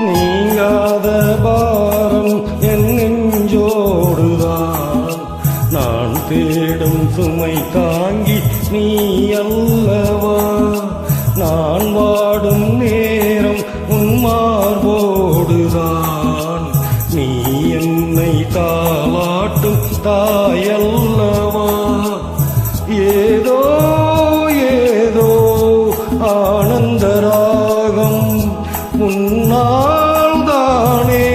நீங்காத பாரம் என் நெஞ்சோடுதான். நான் தேடும் சுமை தாங்கி நீ அல்லவா. நான் வாடும் நேரம் உன் மார்போடுதான். நீ என்னை தாளாட்டும் தாயல்லவா. ஏதோ ஏதோ ஆனந்த ராகம் உன்னால் தானே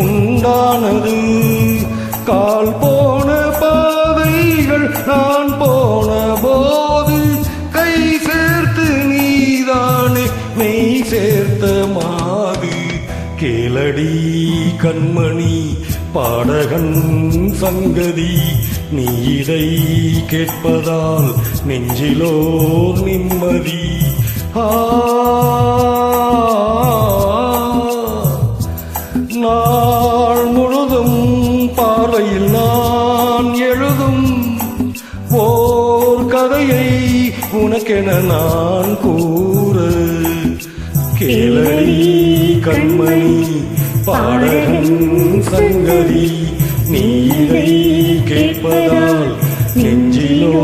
உண்டானது. கால் போன பாதைகள் நான் போன போது கை சேர்த்து நீதானே மெய் சேர்த்த மாது. கேளடி கண்மணி பாடகன் சங்கதி. நீ இதை கேட்பதால் நெஞ்சிலோர் நிம்மதி. நாள் முழுதும் பார்வையில் நான் எழுதும் ஓர் கதையை உனக்கென நான் கூற. கேளடி கண்மணி பாடகன் சங்கதி. நீ இதை கேட்பதால் நெஞ்சிலோ